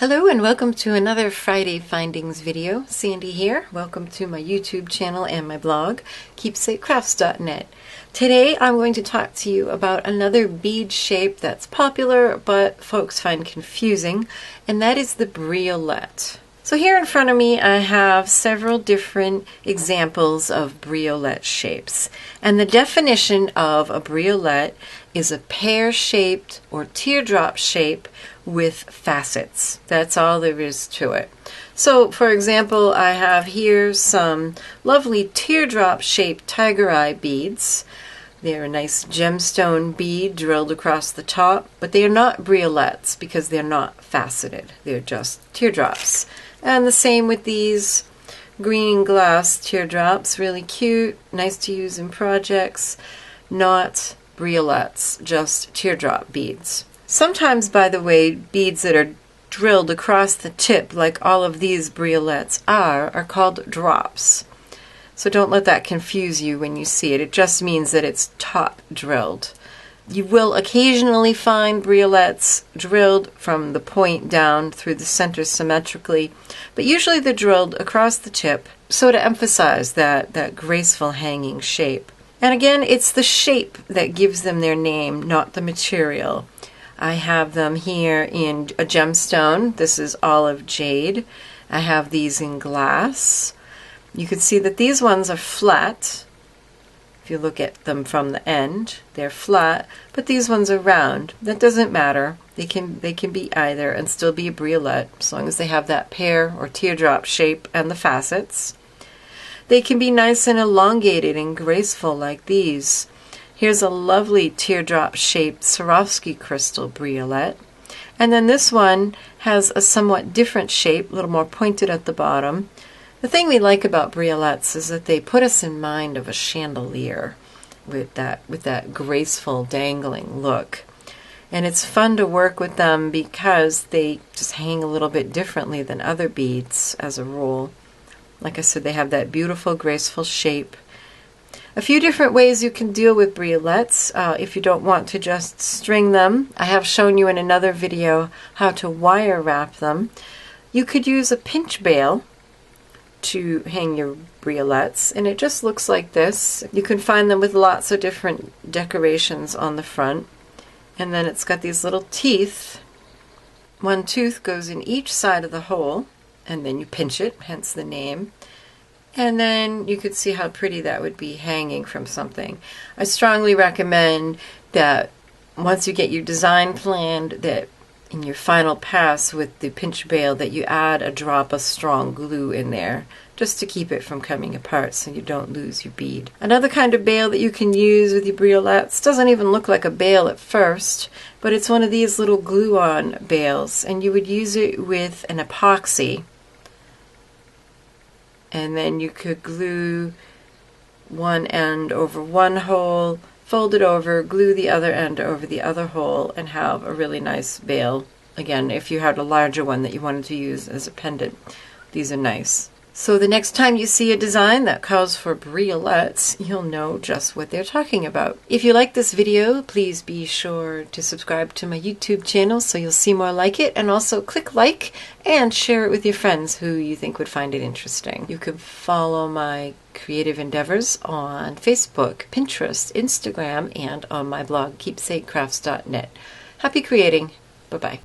Hello and welcome to another Friday Findings video. Sandy here. Welcome to my YouTube channel and my blog, keepsakecrafts.net. Today I'm going to talk to you about another bead shape that's popular but folks find confusing, and that is the briolette. So here in front of me I have several different examples of briolette shapes, and the definition of a briolette is a pear-shaped or teardrop shape with facets. That's all there is to it. So for example, I have here some lovely teardrop shaped tiger eye beads. They're a nice gemstone bead drilled across the top, but they are not briolettes because they're not faceted. They're just teardrops. And the same with these green glass teardrops, really cute, nice to use in projects, not briolettes, just teardrop beads. Sometimes, by the way, beads that are drilled across the tip, like all of these briolettes are called drops. So don't let that confuse you when you see it. It just means that it's top drilled. You will occasionally find briolettes drilled from the point down through the center symmetrically, but usually they're drilled across the tip, so to emphasize that graceful hanging shape. And again, it's the shape that gives them their name, not the material. I have them here in a gemstone. This is olive jade. I have these in glass. You can see that these ones are flat. If you look at them from the end, they're flat, but these ones are round. That doesn't matter. They can be either and still be a briolette, as long as they have that pear or teardrop shape and the facets. They can be nice and elongated and graceful like these. Here's a lovely teardrop-shaped Swarovski crystal briolette. And then this one has a somewhat different shape, a little more pointed at the bottom. The thing we like about briolettes is that they put us in mind of a chandelier with that graceful dangling look. And it's fun to work with them because they just hang a little bit differently than other beads as a rule. Like I said, they have that beautiful, graceful shape. A few different ways you can deal with briolettes if you don't want to just string them. I have shown you in another video how to wire wrap them. You could use a pinch bail to hang your briolettes, and it just looks like this. You can find them with lots of different decorations on the front. And then it's got these little teeth. One tooth goes in each side of the hole, and then you pinch it, hence the name. And then you could see how pretty that would be hanging from something. I strongly recommend that once you get your design planned, that in your final pass with the pinch bail that you add a drop of strong glue in there just to keep it from coming apart so you don't lose your bead. Another kind of bail that you can use with your briolettes doesn't even look like a bail at first, but it's one of these little glue-on bails, and you would use it with an epoxy. And then you could glue one end over one hole, fold it over, glue the other end over the other hole, and have a really nice bail. Again, if you had a larger one that you wanted to use as a pendant, these are nice. So the next time you see a design that calls for briolettes, you'll know just what they're talking about. If you like this video, please be sure to subscribe to my YouTube channel so you'll see more like it, and also click like and share it with your friends who you think would find it interesting. You can follow my creative endeavors on Facebook, Pinterest, Instagram, and on my blog, keepsakecrafts.net. Happy creating. Bye-bye.